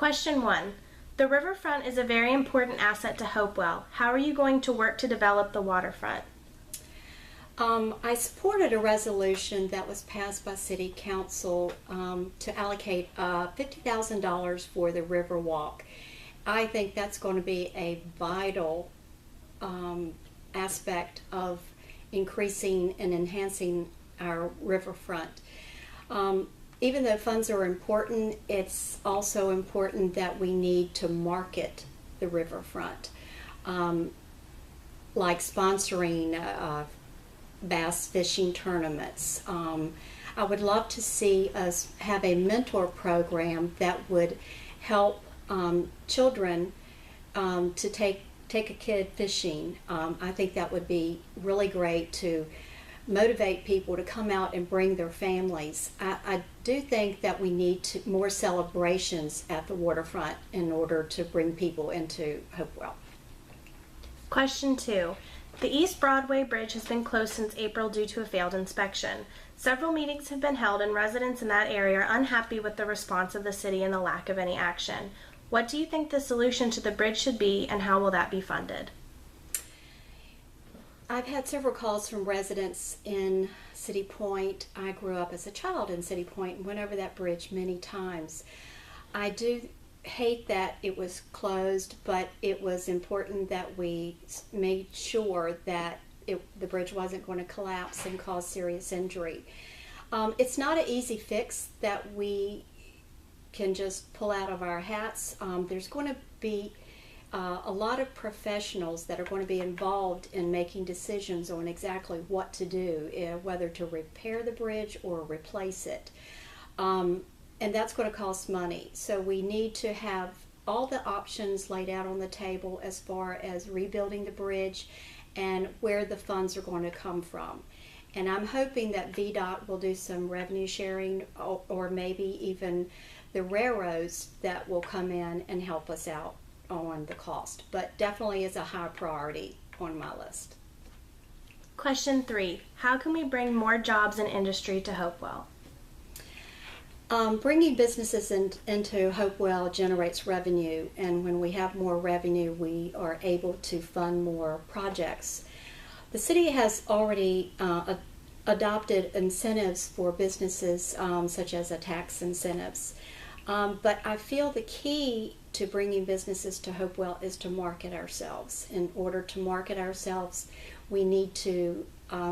Question 1. The riverfront is a very important asset to Hopewell. How are you going to work to develop the waterfront? I supported a resolution that was passed by City Council to allocate $50,000 for the Riverwalk. I think that's going to be a vital aspect of increasing and enhancing our riverfront. Even though funds are important, it's also important that we need to market the riverfront, like sponsoring bass fishing tournaments. I would love to see us have a mentor program that would help children to take a kid fishing. I think that would be really great to motivate people to come out and bring their families. I do think that we need more celebrations at the waterfront in order to bring people into Hopewell. Question 2. The East Broadway Bridge has been closed since April due to a failed inspection. Several meetings have been held and residents in that area are unhappy with the response of the city and the lack of any action. What do you think the solution to the bridge should be, and how will that be funded? I've had several calls from residents in City Point. I grew up as a child in City Point and went over that bridge many times. I do hate that it was closed, but it was important that we made sure that the bridge wasn't going to collapse and cause serious injury. It's not an easy fix that we can just pull out of our hats. There's going to be a lot of professionals that are going to be involved in making decisions on exactly what to do, whether to repair the bridge or replace it. And that's going to cost money. So we need to have all the options laid out on the table as far as rebuilding the bridge and where the funds are going to come from. And I'm hoping that VDOT will do some revenue sharing, or maybe even the railroads that will come in and help us out on the cost. But definitely is a high priority on my list. Question 3. How can we bring more jobs and industry to Hopewell? Bringing businesses into Hopewell generates revenue, and when we have more revenue, we are able to fund more projects. The city has already adopted incentives for businesses, such as a tax incentives. But I feel the key to bringing businesses to Hopewell is to market ourselves. In order to market ourselves, we need to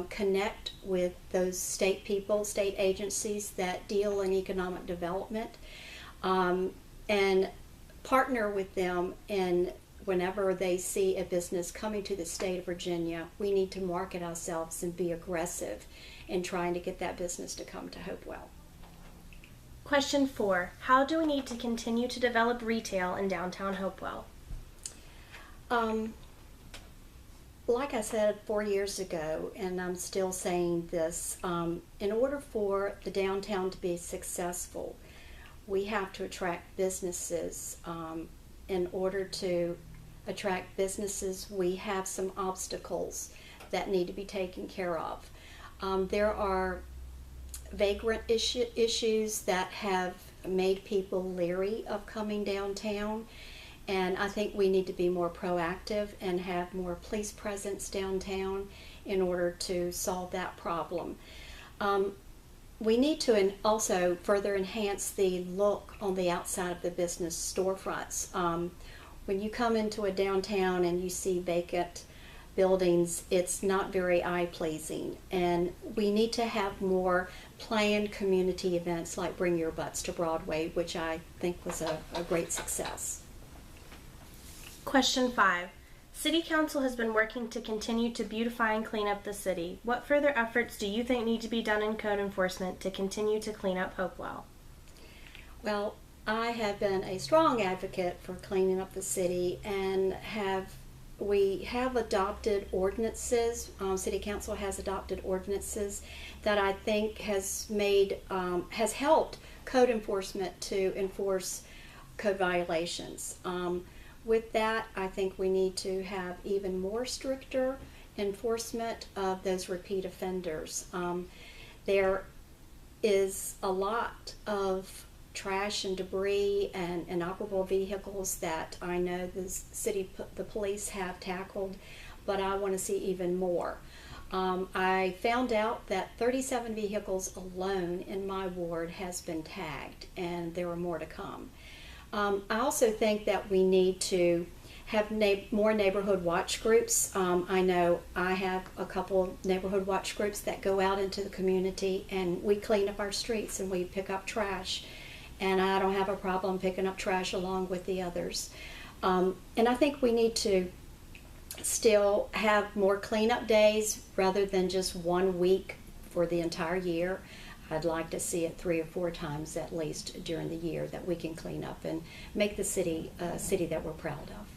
connect with those state agencies that deal in economic development, and partner with them. And whenever they see a business coming to the state of Virginia, we need to market ourselves and be aggressive in trying to get that business to come to Hopewell. Question 4. How do we need to continue to develop retail in downtown Hopewell? Like I said 4 years ago, and I'm still saying this, in order for the downtown to be successful, we have to attract businesses. In order to attract businesses, we have some obstacles that need to be taken care of. There are vagrant issues that have made people leery of coming downtown. And I think we need to be more proactive and have more police presence downtown in order to solve that problem. We need to also further enhance the look on the outside of the business storefronts. When you come into a downtown and you see vacant buildings, it's not very eye-pleasing. And we need to have more planned community events like Bring Your Butts to Broadway, which I think was a great success. Question 5. City Council has been working to continue to beautify and clean up the city. What further efforts do you think need to be done in code enforcement to continue to clean up Hopewell? Well, I have been a strong advocate for cleaning up the city, and we have adopted ordinances. City Council has adopted ordinances that I think has helped code enforcement to enforce code violations. With that, I think we need to have even more stricter enforcement of those repeat offenders. There is a lot of trash and debris and inoperable vehicles that I know the police have tackled, but I want to see even more. I found out that 37 vehicles alone in my ward has been tagged, and there are more to come. I also think that we need to have more neighborhood watch groups. I know I have a couple neighborhood watch groups that go out into the community, and we clean up our streets and we pick up trash. And I don't have a problem picking up trash along with the others. And I think we need to still have more cleanup days rather than just 1 week for the entire year. I'd like to see it 3 or 4 times at least during the year that we can clean up and make the city a city that we're proud of.